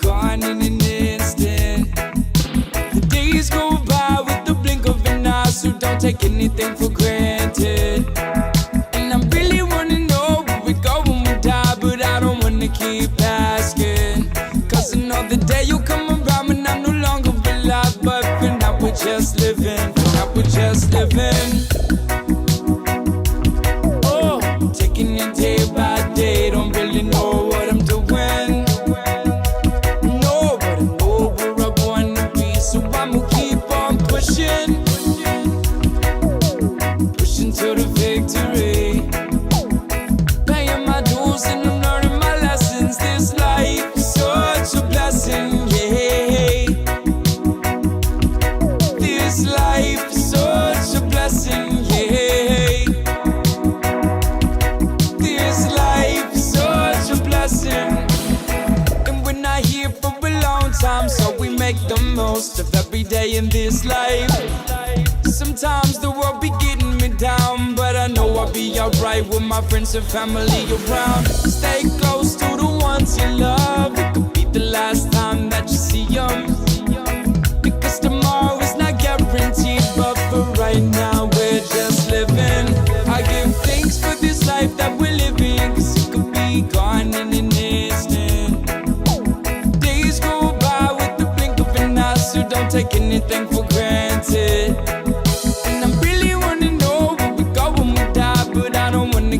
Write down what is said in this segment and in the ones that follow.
Gone in an instant. The days go by with the blink of an eye, so don't take anything for granted. And I really wanna know where we go when we die, but I don't wanna keep asking. Cause I know the day you'll come around when I'm no longer alive. But for now we're just living, for now we're just living. Oh, taking it day by day, don't really know what I'm doing. Pushing to the victory, paying my dues and I'm learning my lessons. This life is such a blessing, yeah. This life is such a blessing, yeah. This life is such a blessing. And we're not here for a long time, so we make the most of every day in this life. Sometimes the world be getting me down, but I know I'll be alright with my friends and family around. Stay close to the ones you love. It could be the last time that you see them, because tomorrow is not guaranteed. But for right now we're just living. I give thanks for this life that we're living, cause it could be gone in an instant. Days go by with the blink of an eye, so don't take anything for granted.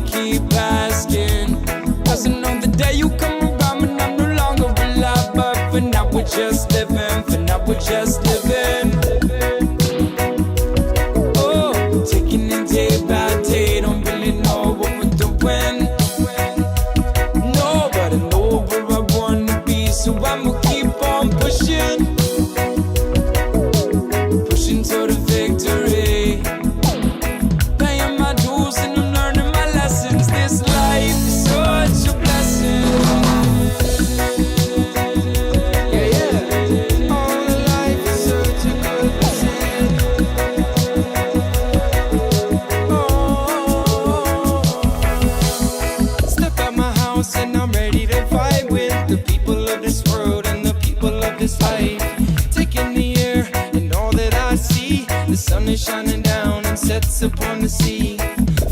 Keep asking, cause I know the day you come around when I'm no longer alive. But for now we're just living, for now we're just living. Oh, taking it day by day, don't really know what we're doing. No, but I know where I wanna be, so I'ma keep on pushing. Pushing to the victory, paying my dues and I'm learning my lessons. This life is such a blessing. Yeah, yeah. Oh, the life is such a good blessing. Oh, step out my house and I'm ready to fight with the people of this world and the people of this life. Taking the air and all that I see, the sun is shining down and sets upon the sea.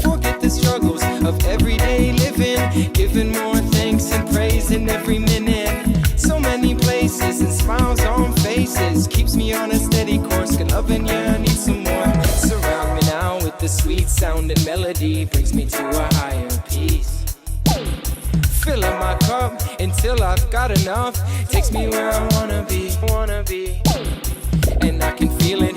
Forget the struggles of everyday living, giving more thanks and praise in every minute. So many places and smiles on faces, keeps me on a steady course. Good loving, yeah, I need some more. Surround me now with the sweet sound and melody, brings me to a higher peace. Fill up my cup until I've got enough, takes me where I wanna be. And I can feel it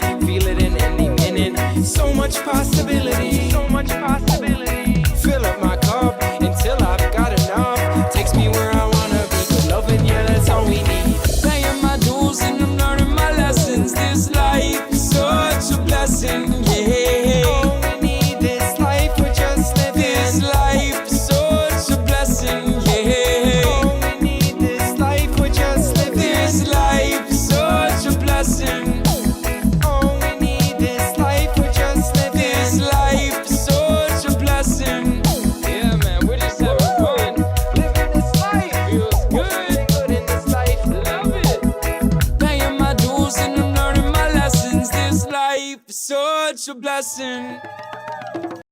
in any minute. So much possibility, so much possibility. Fill up my cup until I've got enough, takes me where I wanna be. Good loving, yeah, that's all we need. Paying my dues and I'm learning my lessons. This life is such a blessing, yeah. All we need is life, we're just living. This life is such a blessing, yeah. All we need is life, we're just living. This life is such a blessing. Such a blessing.